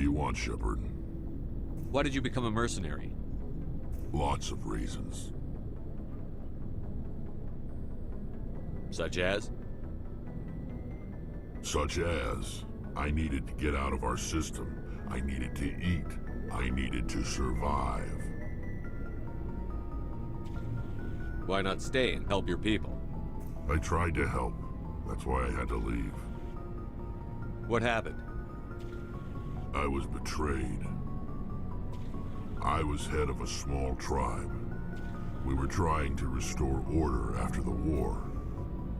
do you want, Shepard? Why did you become a mercenary? Lots of reasons. Such as? Such as, I needed to get out of our system. I needed to eat. I needed to survive. Why not stay and help your people? I tried to help. That's why I had to leave. What happened? I was betrayed. I was head of a small tribe. We were trying to restore order after the war,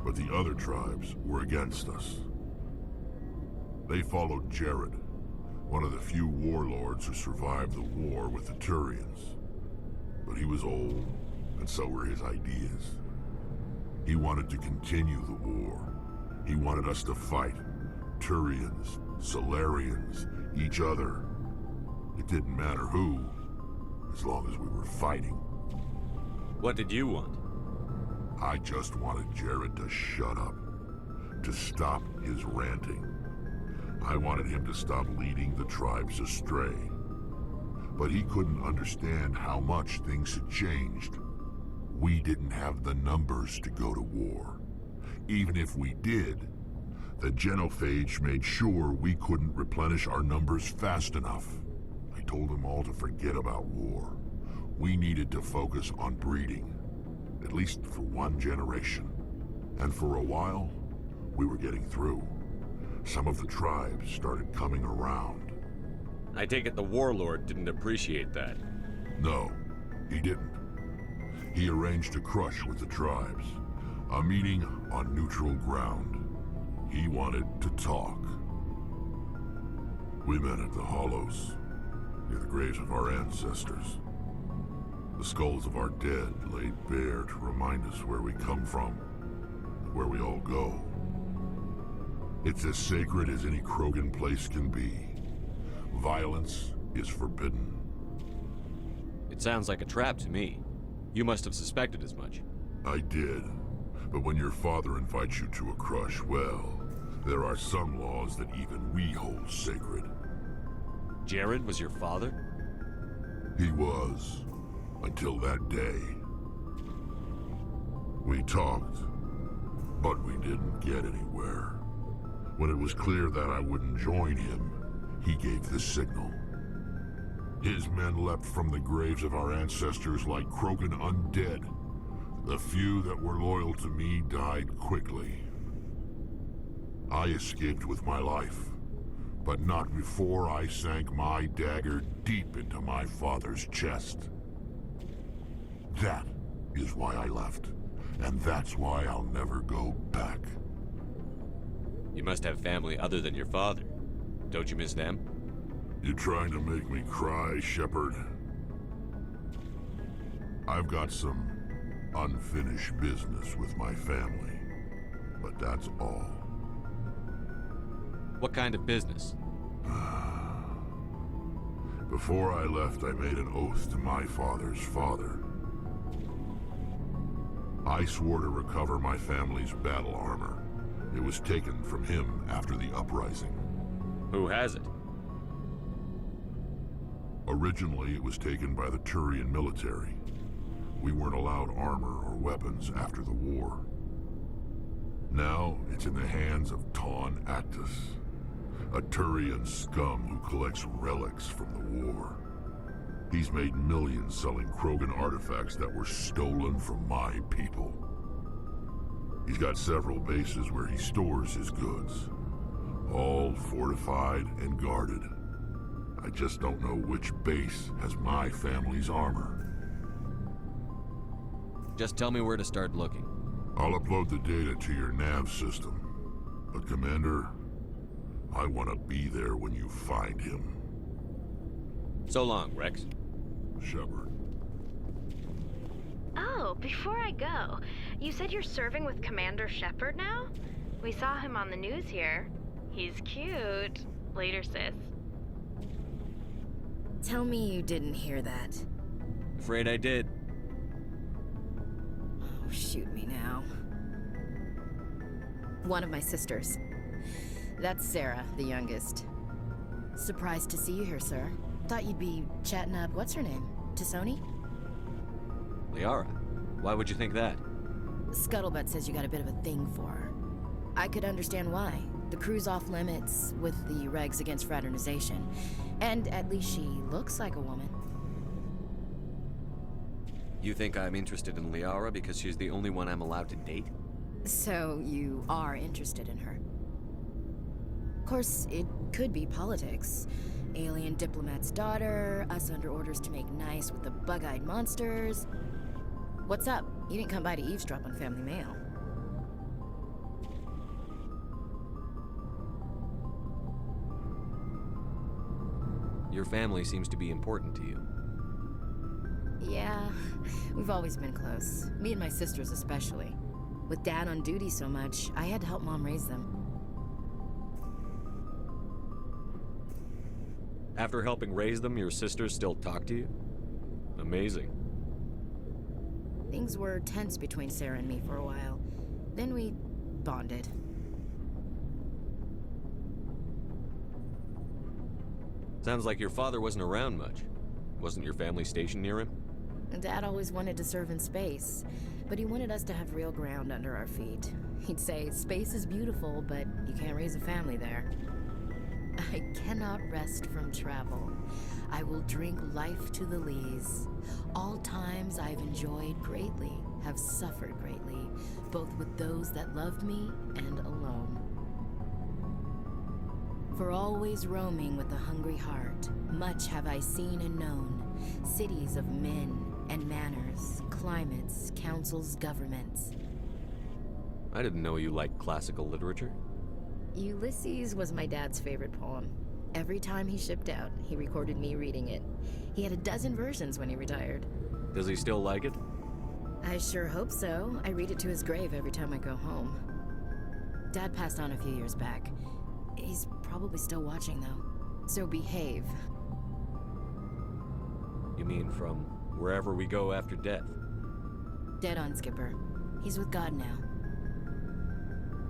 but the other tribes were against us. They followed Jared, one of the few warlords who survived the war with the Turians. But he was old, and so were his ideas. He wanted to continue the war. He wanted us to fight. Turians, Solarians, each other. It didn't matter who, as long as we were fighting. What did you want? I just wanted Jared to shut up, to stop his ranting. I wanted him to stop leading the tribes astray. But he couldn't understand how much things had changed. We didn't have the numbers to go to war. Even if we did, the genophage made sure we couldn't replenish our numbers fast enough. I told them all to forget about war. We needed to focus on breeding, at least for one generation. And for a while, we were getting through. Some of the tribes started coming around. I take it the warlord didn't appreciate that. No, he didn't. He arranged a crush with the tribes, a meeting on neutral ground. He wanted to talk. We met at the Hollows, near the graves of our ancestors. The skulls of our dead laid bare to remind us where we come from, and where we all go. It's as sacred as any Krogan place can be. Violence is forbidden. It sounds like a trap to me. You must have suspected as much. I did. But when your father invites you to a crush, well, there are some laws that even we hold sacred. Jared was your father? He was, until that day. We talked, but we didn't get anywhere. When it was clear that I wouldn't join him, he gave the signal. His men leapt from the graves of our ancestors like Krogan undead. The few that were loyal to me died quickly. I escaped with my life, but not before I sank my dagger deep into my father's chest. That is why I left, and that's why I'll never go back. You must have family other than your father. Don't you miss them? You trying to make me cry, Shepard? I've got some unfinished business with my family, but that's all. What kind of business? Before I left, I made an oath to my father's father. I swore to recover my family's battle armor. It was taken from him after the uprising. Who has it? Originally, it was taken by the Turian military. We weren't allowed armor or weapons after the war. Now, it's in the hands of Ton Actus, a Turian scum who collects relics from the war. He's made millions selling Krogan artifacts that were stolen from my people. He's got several bases where he stores his goods, all fortified and guarded. I just don't know which base has my family's armor. Just tell me where to start looking. I'll upload the data to your nav system. But Commander, I want to be there when you find him. So long, Rex. Shepard. Oh, before I go, you said you're serving with Commander Shepard now? We saw him on the news here. He's cute. Later, sis. Tell me you didn't hear that. Afraid I did. Oh, shoot me now. One of my sisters. That's Sarah, the youngest. Surprised to see you here, sir. Thought you'd be chatting up what's-her-name? T'Soni? Liara, why would you think that? Scuttlebutt says you got a bit of a thing for her. I could understand why. The crew's off limits with the regs against fraternization. And at least she looks like a woman. You think I'm interested in Liara because she's the only one I'm allowed to date? So you are interested in her. Of course, it could be politics. Alien diplomat's daughter, us under orders to make nice with the bug-eyed monsters. What's up? You didn't come by to eavesdrop on Family Mail. Your family seems to be important to you. Yeah, we've always been close. Me and my sisters especially. With Dad on duty so much, I had to help Mom raise them. After helping raise them, your sisters still talk to you? Amazing. Things were tense between Sarah and me for a while. Then we bonded. Sounds like your father wasn't around much. Wasn't your family stationed near him? Dad always wanted to serve in space, but he wanted us to have real ground under our feet. He'd say, space is beautiful, but you can't raise a family there. I cannot rest from travel. I will drink life to the lees. All times I've enjoyed greatly, have suffered greatly, both with those that loved me and alone. For always roaming with a hungry heart, much have I seen and known, cities of men and manners, climates, councils, governments. I didn't know you liked classical literature. Ulysses was my dad's favorite poem. Every time he shipped out, he recorded me reading it. He had a dozen versions when he retired. Does he still like it? I sure hope so. I read it to his grave every time I go home. Dad passed on a few years back. He's probably still watching, though. So behave. You mean from wherever we go after death? Dead on, Skipper. He's with God now.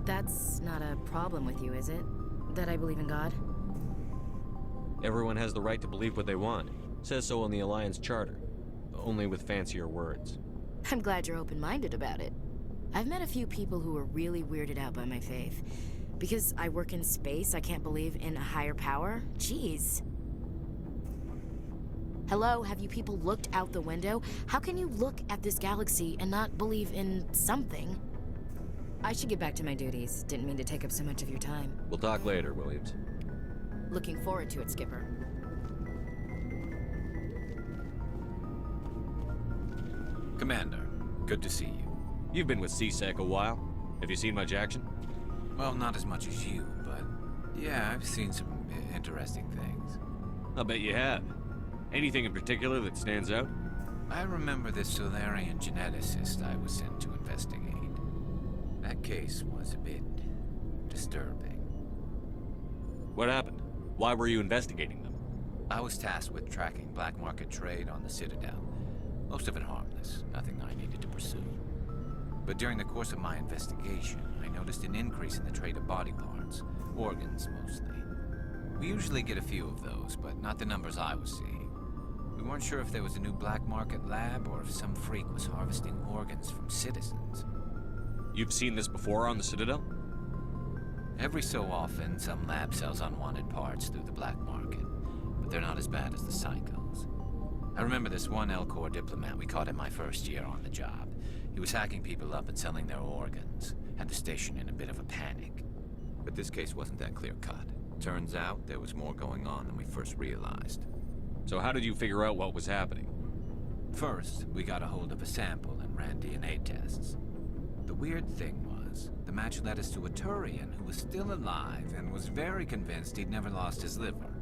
That's not a problem with you, is it? That I believe in God? Everyone has the right to believe what they want. Says so in the Alliance Charter. Only with fancier words. I'm glad you're open-minded about it. I've met a few people who are really weirded out by my faith. Because I work in space, I can't believe in a higher power? Jeez. Hello, have you people looked out the window? How can you look at this galaxy and not believe in something? I should get back to my duties. Didn't mean to take up so much of your time. We'll talk later, Williams. Looking forward to it, Skipper. Commander, good to see you. You've been with CSEC a while. Have you seen much action? Well, not as much as you, but yeah, I've seen some interesting things. I'll bet you have. Anything in particular that stands out? I remember this Solarian geneticist I was sent to investigate. That case was a bit disturbing. What happened? Why were you investigating them? I was tasked with tracking black market trade on the Citadel. Most of it harmless, nothing I needed to pursue. But during the course of my investigation, I noticed an increase in the trade of body parts, organs mostly. We usually get a few of those, but not the numbers I was seeing. We weren't sure if there was a new black market lab or if some freak was harvesting organs from citizens. You've seen this before on the Citadel? Every so often, some lab sells unwanted parts through the black market, but they're not as bad as the psychos. I remember this one Elcor diplomat we caught in my first year on the job. He was hacking people up and selling their organs, had the station in a bit of a panic. But this case wasn't that clear-cut. Turns out there was more going on than we first realized. So how did you figure out what was happening? First, we got a hold of a sample and ran DNA tests. The weird thing was, the match led us to a Turian who was still alive and was very convinced he'd never lost his liver.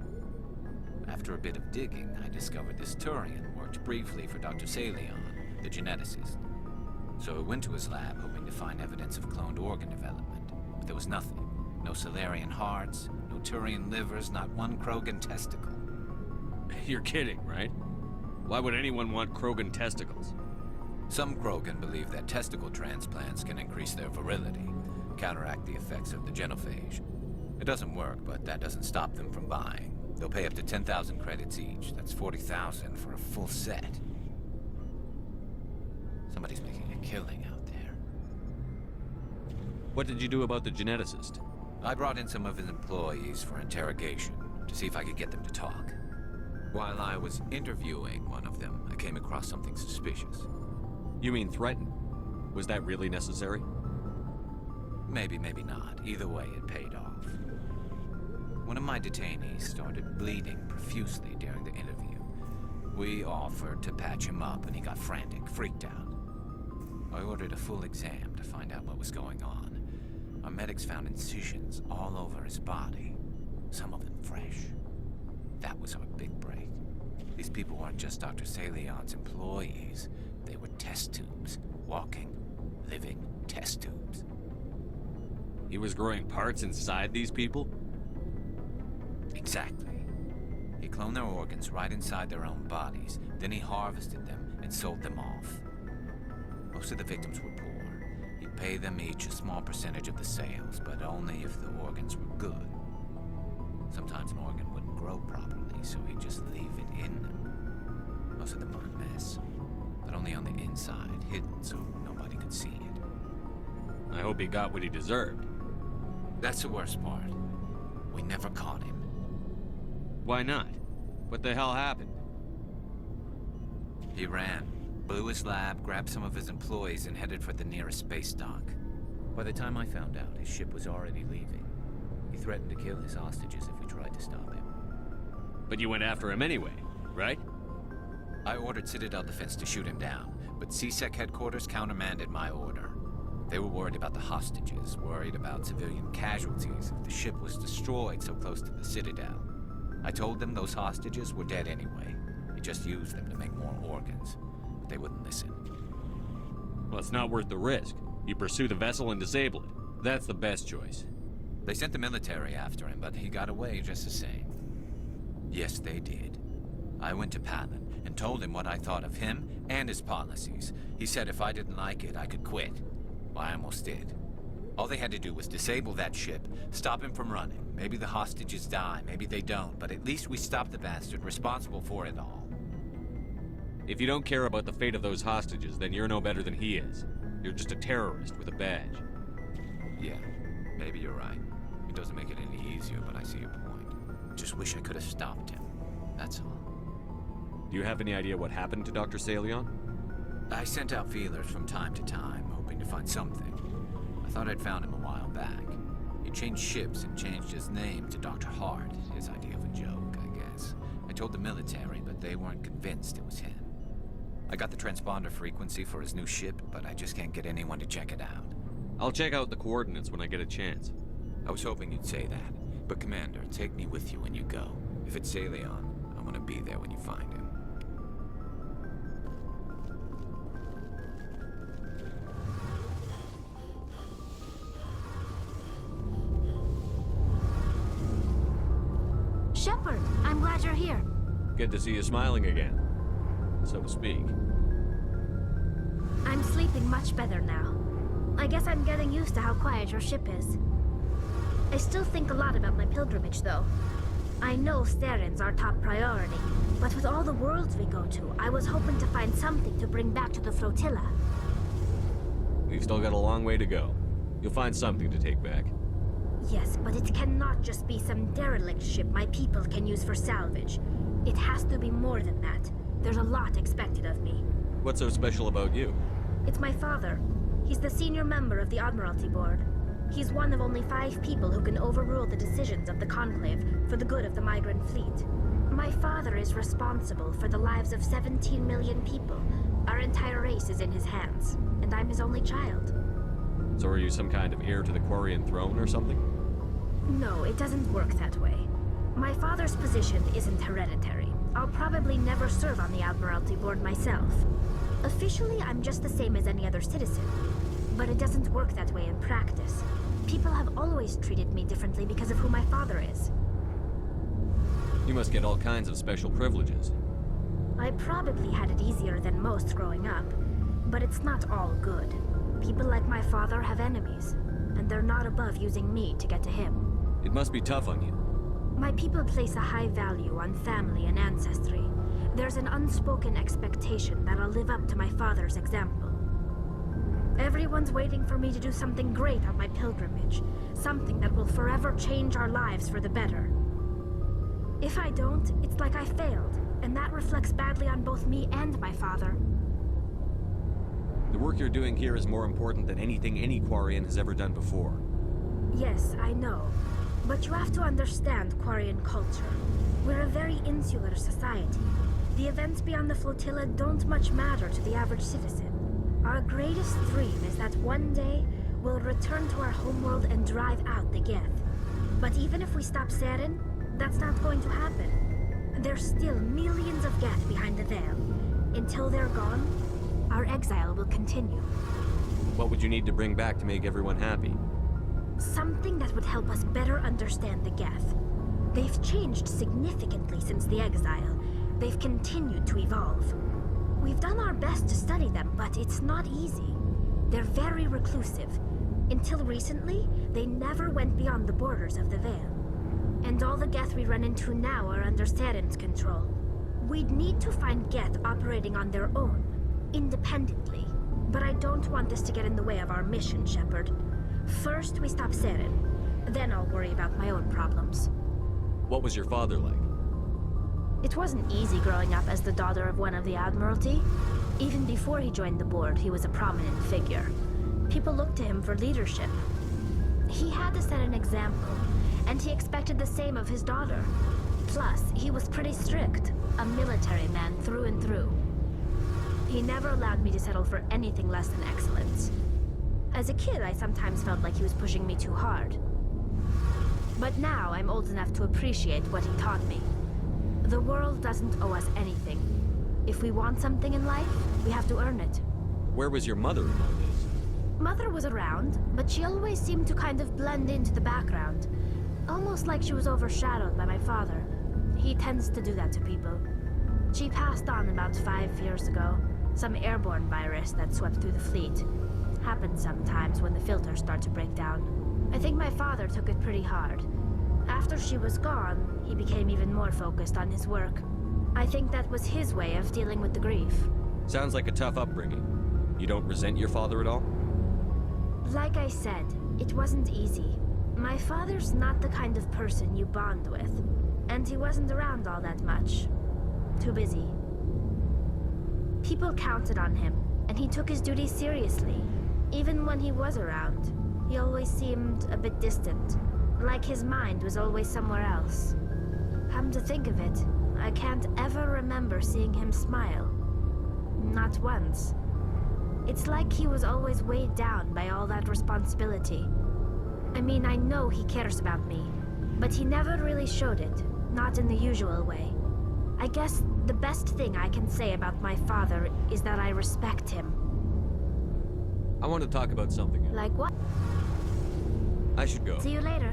After a bit of digging, I discovered this Turian worked briefly for Dr. Salion, the geneticist. So I went to his lab hoping to find evidence of cloned organ development, but there was nothing. No Solarian hearts, no Turian livers, not one Krogan testicle. You're kidding, right? Why would anyone want Krogan testicles? Some Krogan believe that testicle transplants can increase their virility, counteract the effects of the genophage. It doesn't work, but that doesn't stop them from buying. They'll pay up to 10,000 credits each. That's 40,000 for a full set. Somebody's making a killing out there. What did you do about the geneticist? I brought in some of his employees for interrogation to see if I could get them to talk. While I was interviewing one of them, I came across something suspicious. You mean threaten? Was that really necessary? Maybe, maybe not. Either way, it paid off. One of my detainees started bleeding profusely during the interview. We offered to patch him up, and he got frantic, freaked out. I ordered a full exam to find out what was going on. Our medics found incisions all over his body, some of them fresh. That was our big break. These people weren't just Dr. Salion's employees. They were test tubes. Walking, living test tubes. He was growing parts inside these people? Exactly. He cloned their organs right inside their own bodies. Then he harvested them and sold them off. Most of the victims were poor. He'd pay them each a small percentage of the sales, but only if the organs were good. Sometimes an organ wouldn't grow properly, so he'd just leave it in them. Most of them were a mess, but only on the inside, hidden so nobody could see it. I hope he got what he deserved. That's the worst part. We never caught him. Why not? What the hell happened? He ran, blew his lab, grabbed some of his employees, and headed for the nearest space dock. By the time I found out, his ship was already leaving. He threatened to kill his hostages if we tried to stop him. But you went after him anyway, right? I ordered Citadel Defense to shoot him down, but CSEC headquarters countermanded my order. They were worried about the hostages, worried about civilian casualties if the ship was destroyed so close to the Citadel. I told them those hostages were dead anyway. He just used them to make more organs, but they wouldn't listen. Well, it's not worth the risk. You pursue the vessel and disable it. That's the best choice. They sent the military after him, but he got away just the same. Yes, they did. I went to Palin and told him what I thought of him and his policies. He said if I didn't like it, I could quit. Well, I almost did. All they had to do was disable that ship, stop him from running. Maybe the hostages die, maybe they don't, but at least we stopped the bastard responsible for it all. If you don't care about the fate of those hostages, then you're no better than he is. You're just a terrorist with a badge. Yeah, maybe you're right. It doesn't make it any easier, but I see your point. Just wish I could have stopped him. That's all. Do you have any idea what happened to Dr. Salion? I sent out feelers from time to time, hoping to find something. I thought I'd found him a while back. He changed ships and changed his name to Dr. Hart, his idea of a joke, I guess. I told the military, but they weren't convinced it was him. I got the transponder frequency for his new ship, but I just can't get anyone to check it out. I'll check out the coordinates when I get a chance. I was hoping you'd say that. But Commander, take me with you when you go. If it's Salion, I want to be there when you find him. Shepard, I'm glad you're here. Good to see you smiling again, so to speak. I'm sleeping much better now. I guess I'm getting used to how quiet your ship is. I still think a lot about my pilgrimage, though. I know Steren's our top priority, but with all the worlds we go to, I was hoping to find something to bring back to the flotilla. We've still got a long way to go. You'll find something to take back. Yes, but it cannot just be some derelict ship my people can use for salvage. It has to be more than that. There's a lot expected of me. What's so special about you? It's my father. He's the senior member of the Admiralty Board. He's one of only 5 people who can overrule the decisions of the Conclave for the good of the migrant fleet. My father is responsible for the lives of 17 million people. Our entire race is in his hands, and I'm his only child. So are you some kind of heir to the Quarian throne or something? No, it doesn't work that way. My father's position isn't hereditary. I'll probably never serve on the Admiralty Board myself. Officially, I'm just the same as any other citizen. But it doesn't work that way in practice. People have always treated me differently because of who my father is. You must get all kinds of special privileges. I probably had it easier than most growing up, but it's not all good. People like my father have enemies, and they're not above using me to get to him. It must be tough on you. My people place a high value on family and ancestry. There's an unspoken expectation that I'll live up to my father's example. Everyone's waiting for me to do something great on my pilgrimage. Something that will forever change our lives for the better. If I don't, it's like I failed, and that reflects badly on both me and my father. The work you're doing here is more important than anything any Quarian has ever done before. Yes, I know. But you have to understand Quarian culture. We're a very insular society. The events beyond the flotilla don't much matter to the average citizen. Our greatest dream is that one day we'll return to our homeworld and drive out the Geth. But even if we stop Seren, that's not going to happen. There's still millions of Geth behind the veil. Until they're gone, our exile will continue. What would you need to bring back to make everyone happy? Something that would help us better understand the Geth. They've changed significantly since the exile. They've continued to evolve. We've done our best to study them, but it's not easy. They're very reclusive. Until recently, they never went beyond the borders of the Veil. And all the Geth we run into now are under Seren's control. We'd need to find Geth operating on their own, independently. But I don't want this to get in the way of our mission, Shepard. First, we stop Seren. Then I'll worry about my own problems. What was your father like? It wasn't easy growing up as the daughter of one of the Admiralty. Even before he joined the board, he was a prominent figure. People looked to him for leadership. He had to set an example, and he expected the same of his daughter. Plus, he was pretty strict, a military man through and through. He never allowed me to settle for anything less than excellence. As a kid, I sometimes felt like he was pushing me too hard. But now I'm old enough to appreciate what he taught me. The world doesn't owe us anything. If we want something in life, we have to earn it. Where was your mother in all this? Mother was around, but she always seemed to kind of blend into the background. Almost like she was overshadowed by my father. He tends to do that to people. She passed on about 5 years ago. Some airborne virus that swept through the fleet. Happens sometimes when the filters start to break down. I think my father took it pretty hard. After she was gone, he became even more focused on his work. I think that was his way of dealing with the grief. Sounds like a tough upbringing. You don't resent your father at all? Like I said, it wasn't easy. My father's not the kind of person you bond with. And he wasn't around all that much. Too busy. People counted on him, and he took his duties seriously. Even when he was around, he always seemed a bit distant. Like his mind was always somewhere else. Come to think of it, I can't ever remember seeing him smile. Not once. It's like he was always weighed down by all that responsibility. I mean, I know he cares about me, but he never really showed it, not in the usual way. I guess the best thing I can say about my father is that I respect him. I want to talk about something else. Like what? I should go. See you later.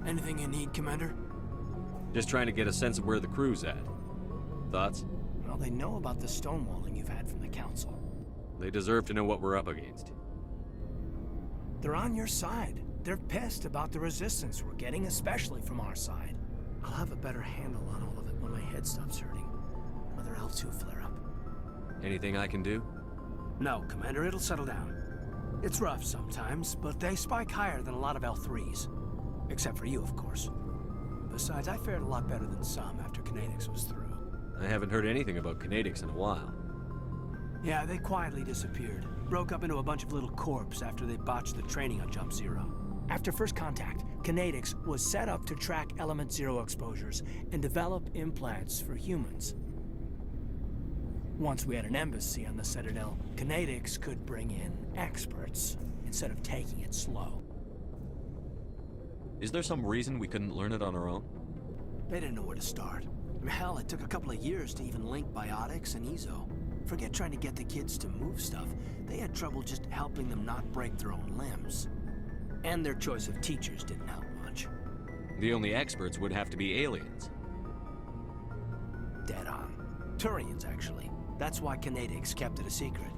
Anything you need, Commander? Just trying to get a sense of where the crew's at. Thoughts? Well, they know about the stonewalling you've had from the Council. They deserve to know what we're up against. They're on your side. They're pissed about the resistance we're getting, especially from our side. I'll have a better handle on all of it when my head stops hurting. Other L2 flare up. Anything I can do? No, Commander, it'll settle down. It's rough sometimes, but they spike higher than a lot of L3s. Except for you, of course. Besides, I fared a lot better than some after Kinetics was through. I haven't heard anything about Kinetics in a while. Yeah, they quietly disappeared. Broke up into a bunch of little corps after they botched the training on Jump Zero. After first contact, Kinetics was set up to track Element Zero exposures and develop implants for humans. Once we had an embassy on the Citadel, Canadix could bring in experts instead of taking it slow. Is there some reason we couldn't learn it on our own? They didn't know where to start. Hell, it took a couple of years to even link biotics and Ezo. Forget trying to get the kids to move stuff. They had trouble just helping them not break their own limbs. And their choice of teachers didn't help much. The only experts would have to be aliens. Dead on. Turians, actually. That's why Canadix kept it a secret.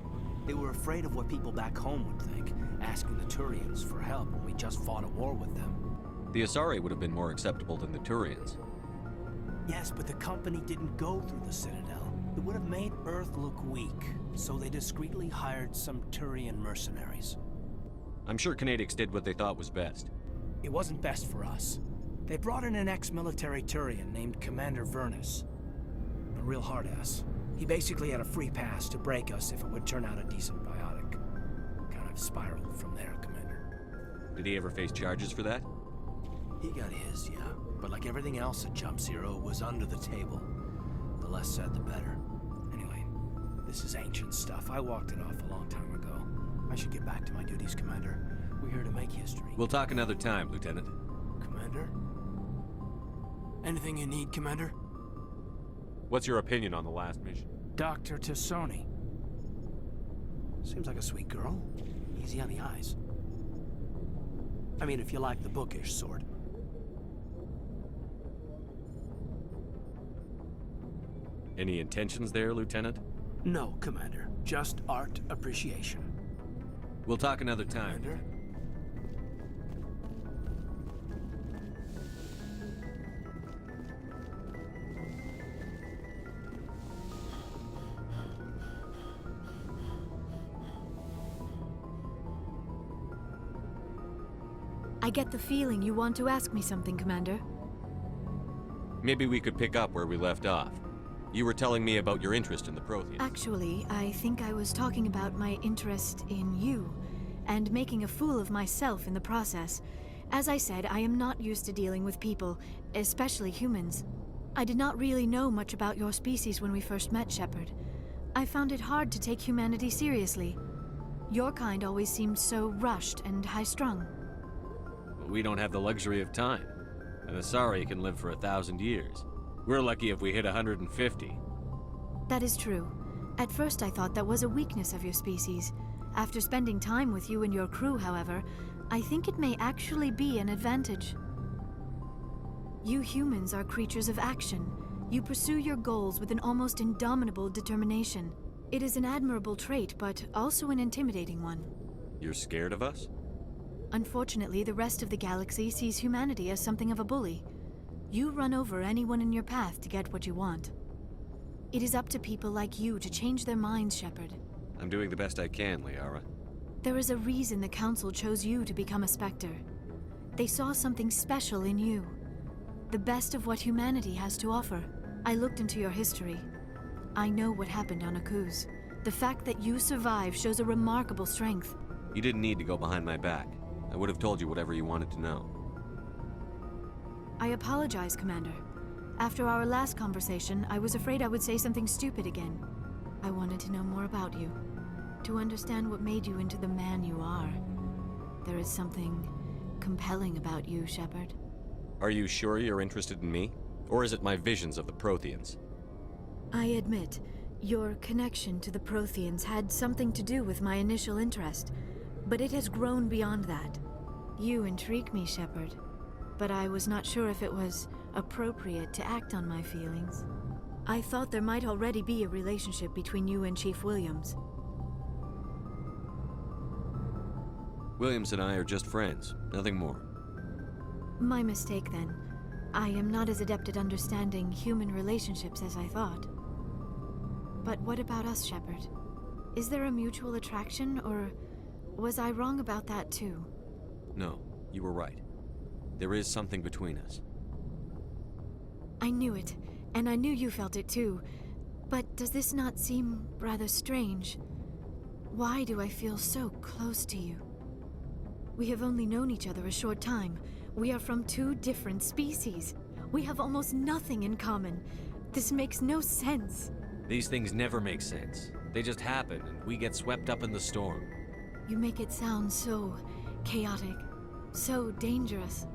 They were afraid of what people back home would think, asking the Turians for help when we just fought a war with them. The Asari would have been more acceptable than the Turians. Yes, but the company didn't go through the Citadel. It would have made Earth look weak, so they discreetly hired some Turian mercenaries. I'm sure Canadix did what they thought was best. It wasn't best for us. They brought in an ex-military Turian named Commander Vernus. A real hard-ass. He basically had a free pass to break us if it would turn out a decent biotic. Kind of spiraled from there, Commander. Did he ever face charges for that? He got his, yeah. But like everything else at Jump Zero, it was under the table. The less said, the better. Anyway, this is ancient stuff. I walked it off a long time ago. I should get back to my duties, Commander. We're here to make history. We'll talk another time, Lieutenant. Commander? Anything you need, Commander? What's your opinion on the last mission? Dr. Tassoni. Seems like a sweet girl. Easy on the eyes. I mean, if you like the bookish sort. Any intentions there, Lieutenant? No, Commander. Just art appreciation. We'll talk another time. Commander? I get the feeling you want to ask me something, Commander. Maybe we could pick up where we left off. You were telling me about your interest in the Protheans. Actually, I think I was talking about my interest in you, and making a fool of myself in the process. As I said, I am not used to dealing with people, especially humans. I did not really know much about your species when we first met, Shepard. I found it hard to take humanity seriously. Your kind always seemed so rushed and high-strung. We don't have the luxury of time. An Asari can live for 1,000 years. We're lucky if we hit 150. That is true. At first I thought that was a weakness of your species. After spending time with you and your crew, however, I think it may actually be an advantage. You humans are creatures of action. You pursue your goals with an almost indomitable determination. It is an admirable trait, but also an intimidating one. You're scared of us? Unfortunately, the rest of the galaxy sees humanity as something of a bully. You run over anyone in your path to get what you want. It is up to people like you to change their minds, Shepard. I'm doing the best I can, Liara. There is a reason the Council chose you to become a Spectre. They saw something special in you. The best of what humanity has to offer. I looked into your history. I know what happened on Akuz. The fact that you survived shows a remarkable strength. You didn't need to go behind my back. I would have told you whatever you wanted to know. I apologize, Commander. After our last conversation, I was afraid I would say something stupid again. I wanted to know more about you, to understand what made you into the man you are. There is something compelling about you, Shepard. Are you sure you're interested in me? Or is it my visions of the Protheans? I admit, your connection to the Protheans had something to do with my initial interest, but it has grown beyond that. You intrigue me, Shepard, but I was not sure if it was appropriate to act on my feelings. I thought there might already be a relationship between you and Chief Williams. Williams and I are just friends, nothing more. My mistake, then. I am not as adept at understanding human relationships as I thought. But what about us, Shepard? Is there a mutual attraction, or was I wrong about that too? No, you were right. There is something between us. I knew it, and I knew you felt it too. But does this not seem rather strange? Why do I feel so close to you? We have only known each other a short time. We are from two different species. We have almost nothing in common. This makes no sense. These things never make sense. They just happen, and we get swept up in the storm. You make it sound so chaotic, so dangerous.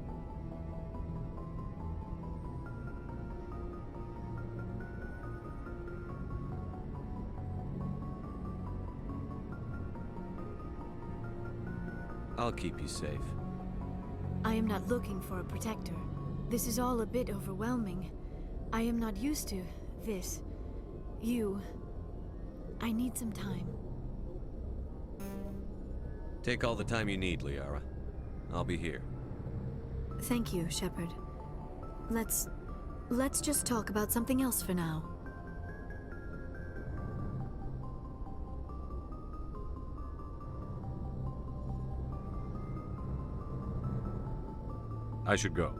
I'll keep you safe. I am not looking for a protector. This is all a bit overwhelming. I am not used to this. You. I need some time. Take all the time you need, Liara. I'll be here. Thank you, Shepard. Let's just talk about something else for now. I should go.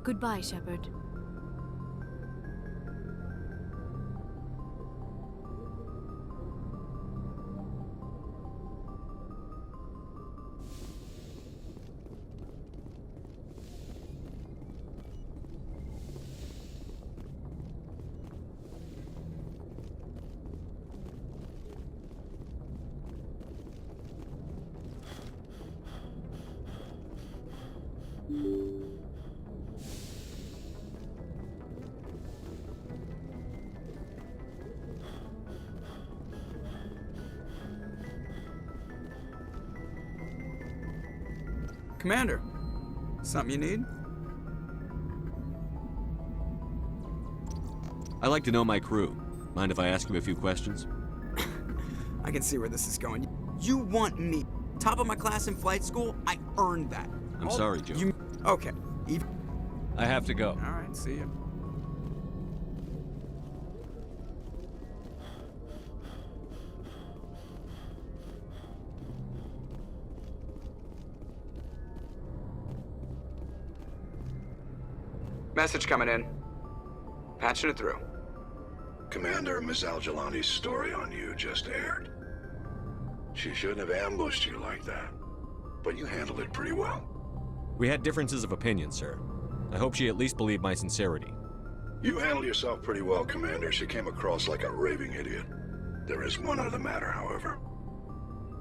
Goodbye, Shepard. Commander, something you need? I like to know my crew. Mind if I ask you a few questions? I can see where this is going. You want me? Top of my class in flight school? I earned that. I'm sorry, Joe. Okay. I have to go. All right, see ya. Message coming in. Patching it through. Commander, Ms. Al-Jalani's story on you just aired. She shouldn't have ambushed you like that, but you handled it pretty well. We had differences of opinion, sir. I hope she at least believed my sincerity. You handled yourself pretty well, Commander. She came across like a raving idiot. There is one other matter, however.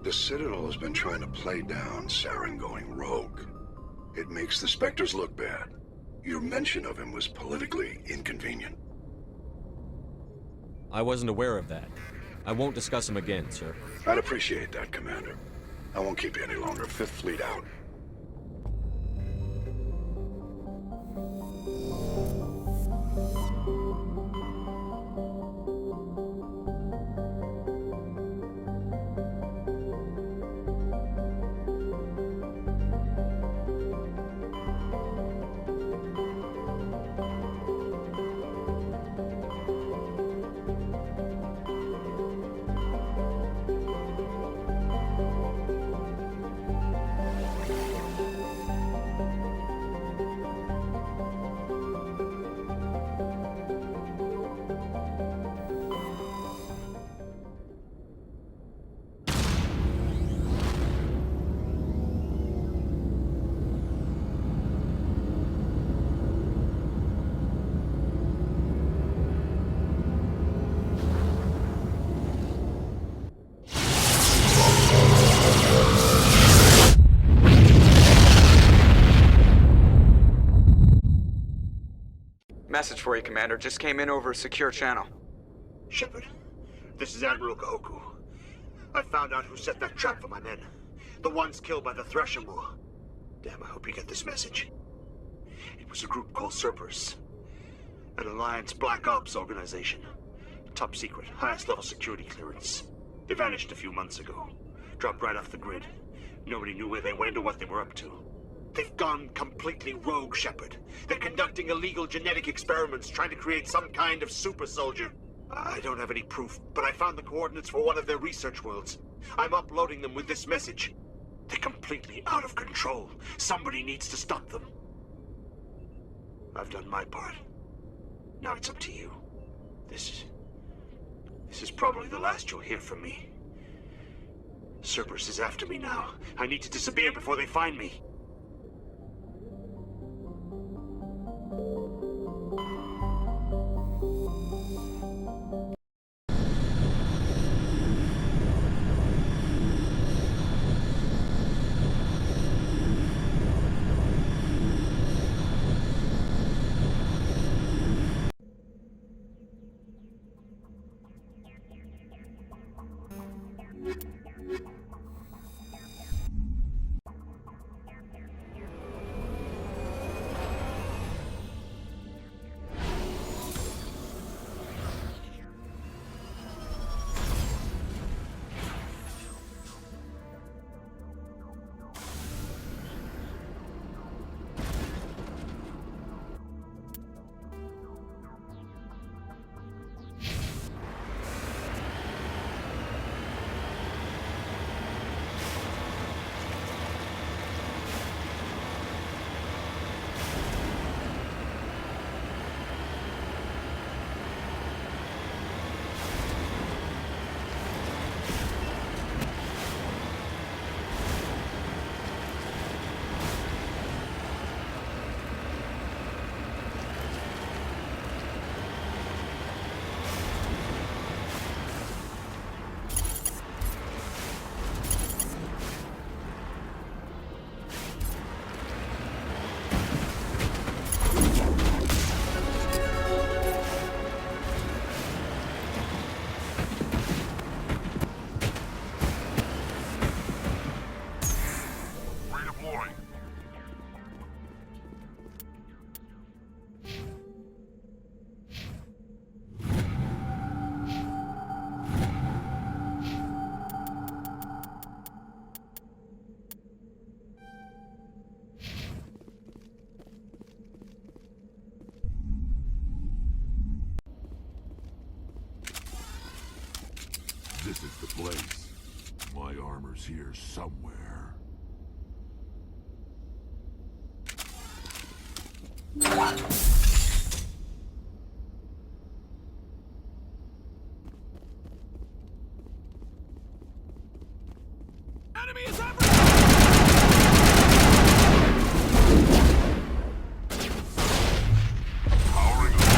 The Citadel has been trying to play down Saren going rogue. It makes the Spectres look bad. Your mention of him was politically inconvenient. I wasn't aware of that. I won't discuss him again, sir. I'd appreciate that, Commander. I won't keep you any longer. Fifth Fleet out. Message for you, Commander. Just came in over a secure channel. Shepard, this is Admiral Kahoku. I found out who set that trap for my men. The ones killed by the Thresher Maw. Damn, I hope you get this message. It was a group called Cerberus. An Alliance Black Ops organization. Top secret, highest level security clearance. They vanished a few months ago. Dropped right off the grid. Nobody knew where they went or what they were up to. They've gone completely rogue, Shepard. They're conducting illegal genetic experiments, trying to create some kind of super soldier. I don't have any proof, but I found the coordinates for one of their research worlds. I'm uploading them with this message. They're completely out of control. Somebody needs to stop them. I've done my part. Now it's up to you. This is probably the last you'll hear from me. Cerberus is after me now. I need to disappear before they find me. visit the place. My armor's here somewhere. Enemy is up! Powering up.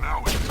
Now it's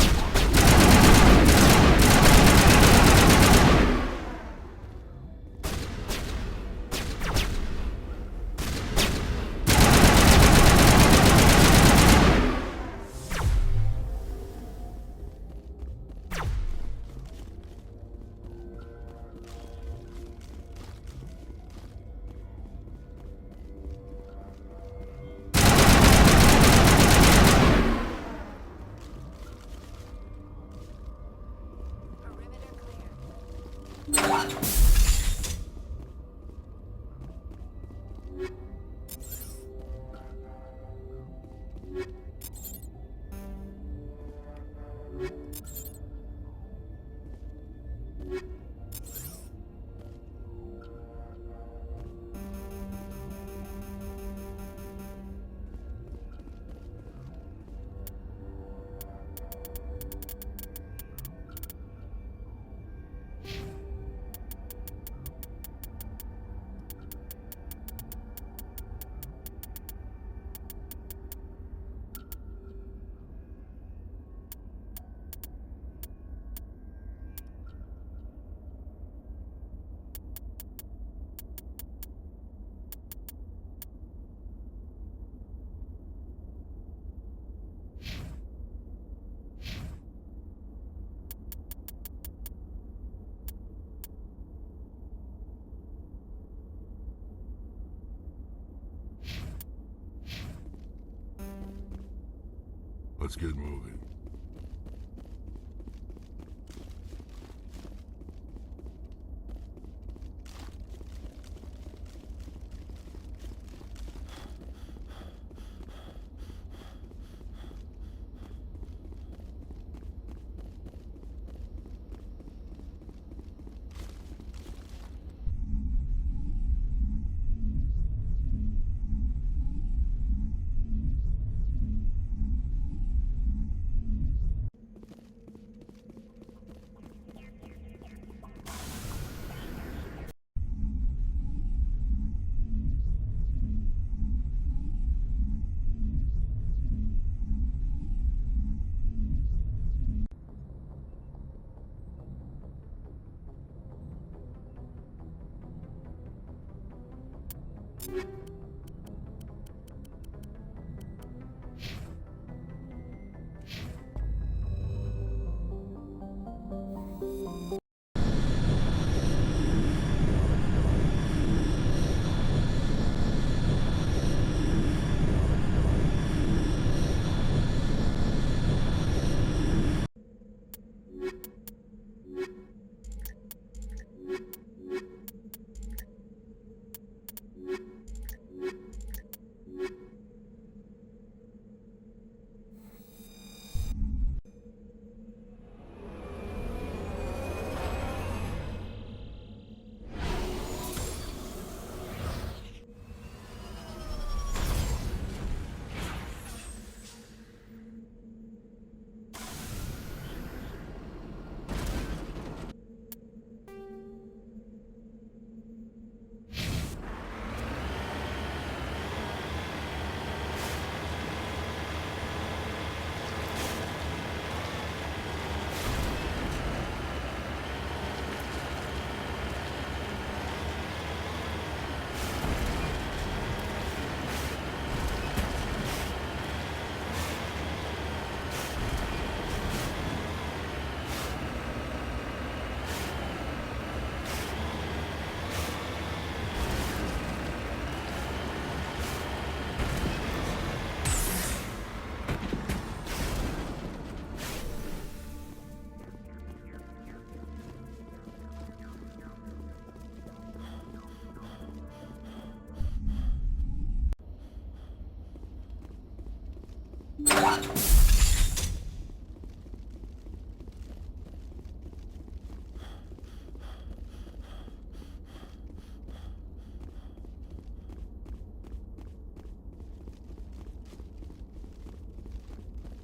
Let's get moving.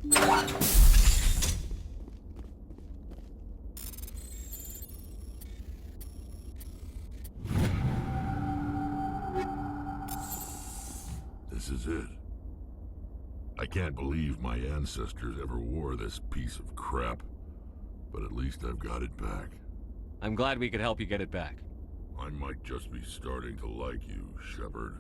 This is it. I can't believe my ancestors ever wore this piece of crap, but at least I've got it back. I'm glad we could help you get it back. I might just be starting to like you, Shepard.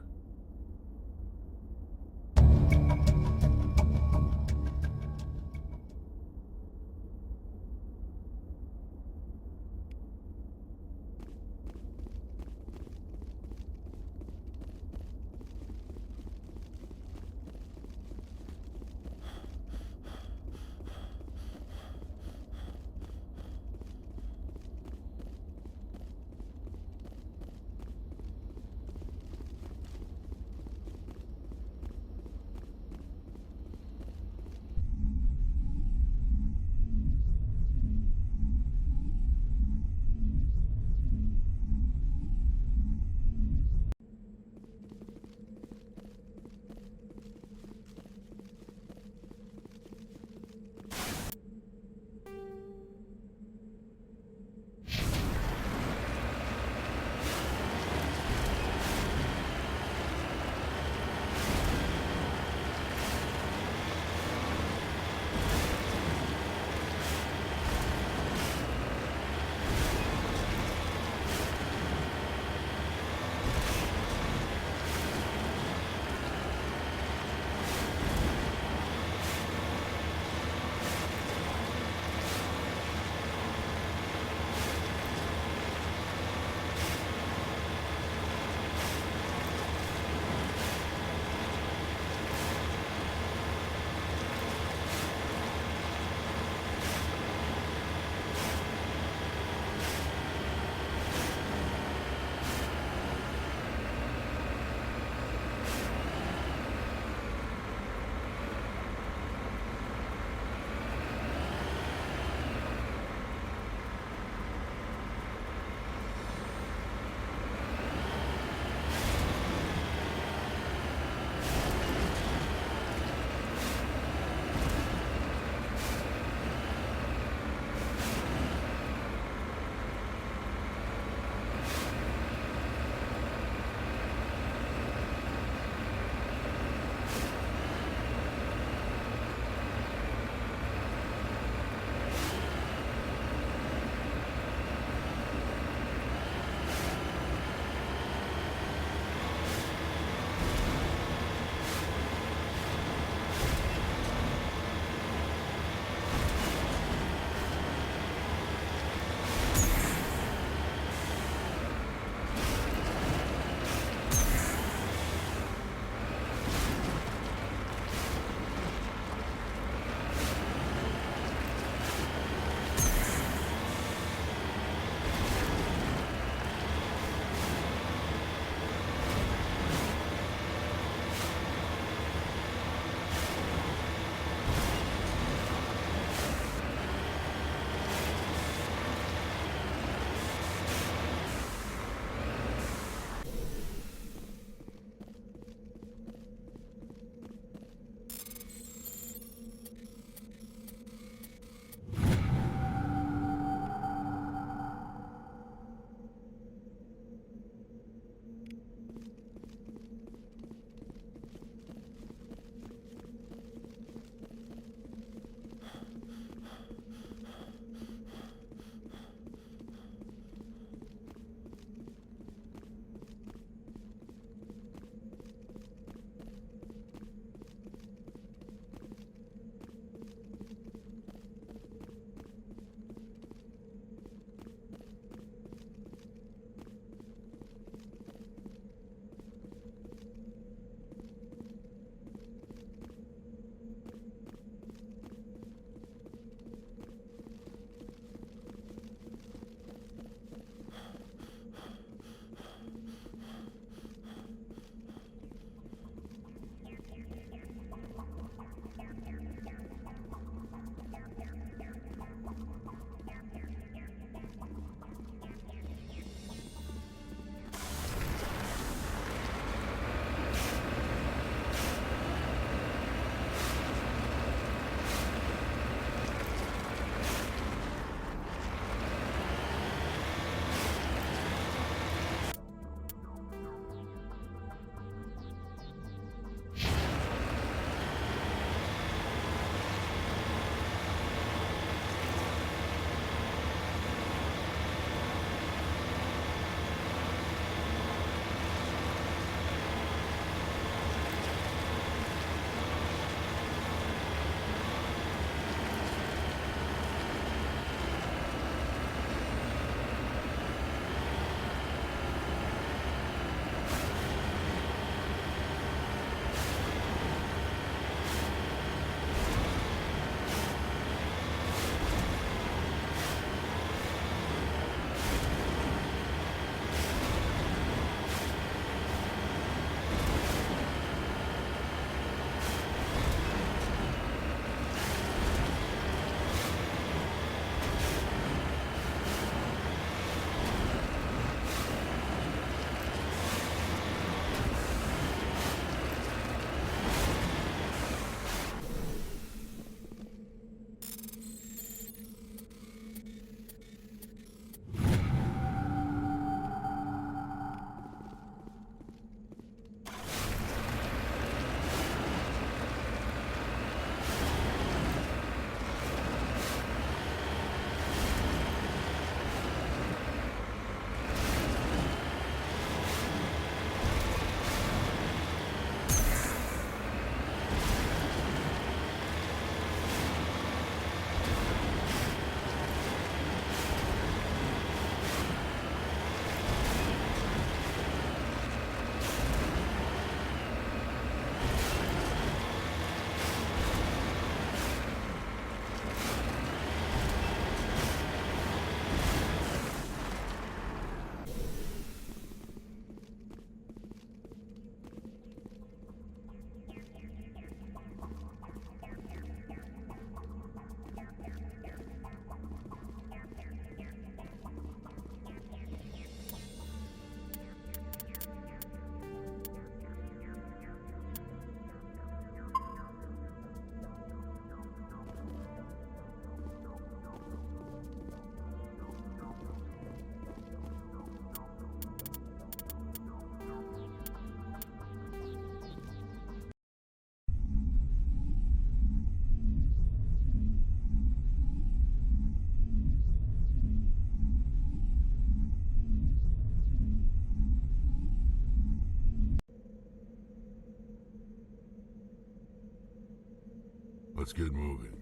Let's get moving.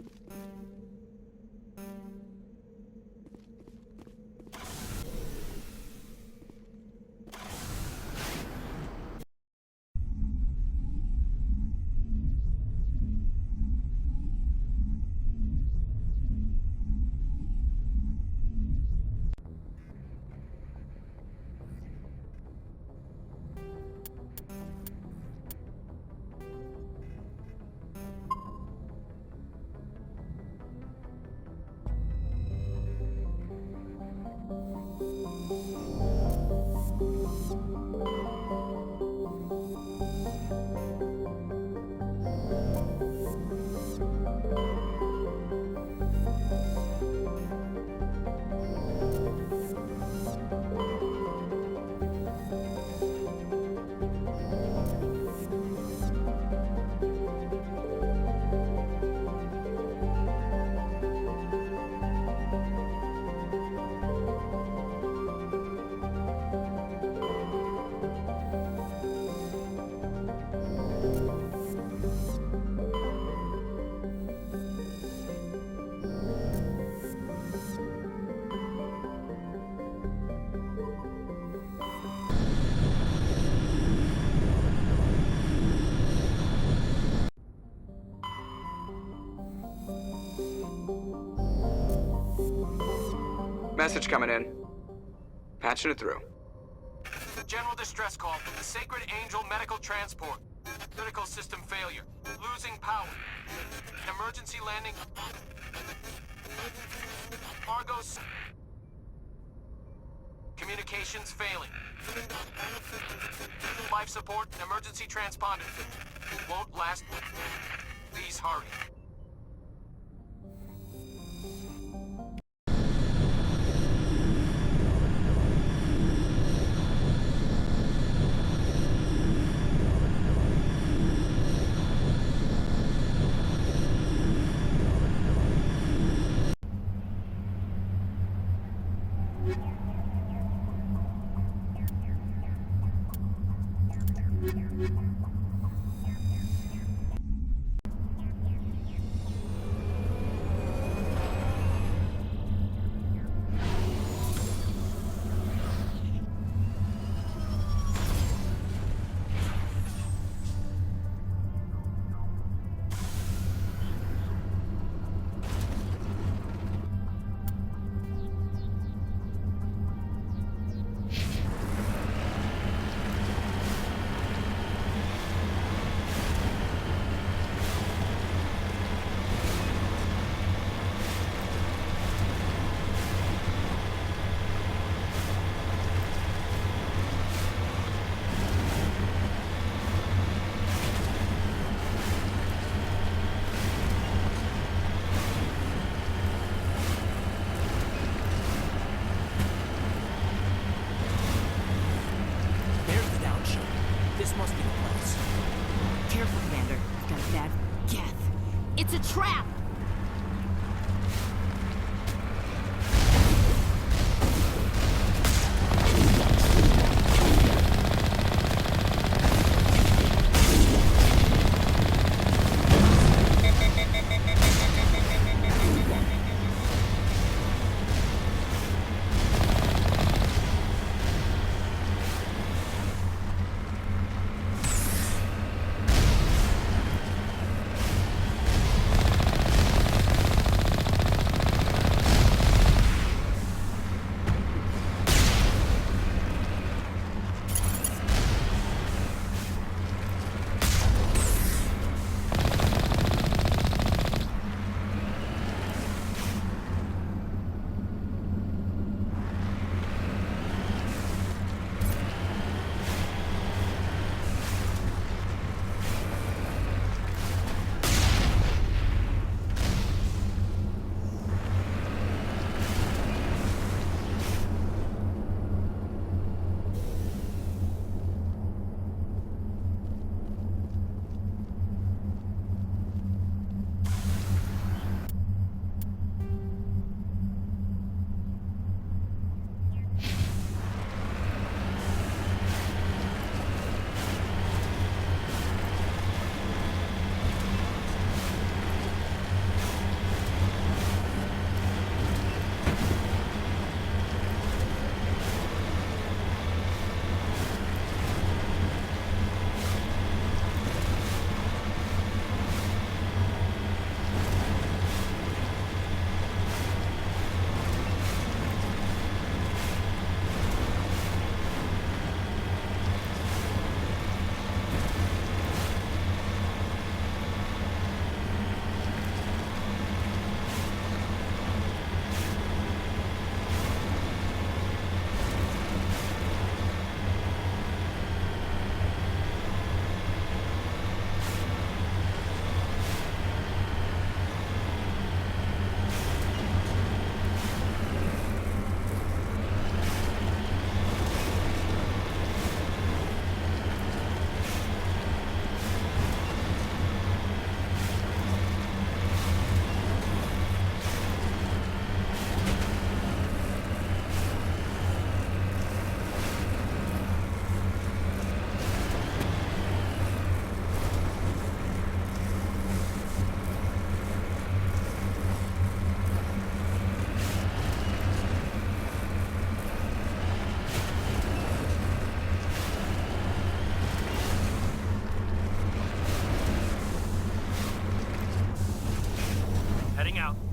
Message coming in. Patching it through. General distress call from the Sacred Angel Medical Transport. Critical system failure. Losing power. Emergency landing. Argos. Communications failing. Life support and emergency transponder. Won't last. Please hurry. Heading out.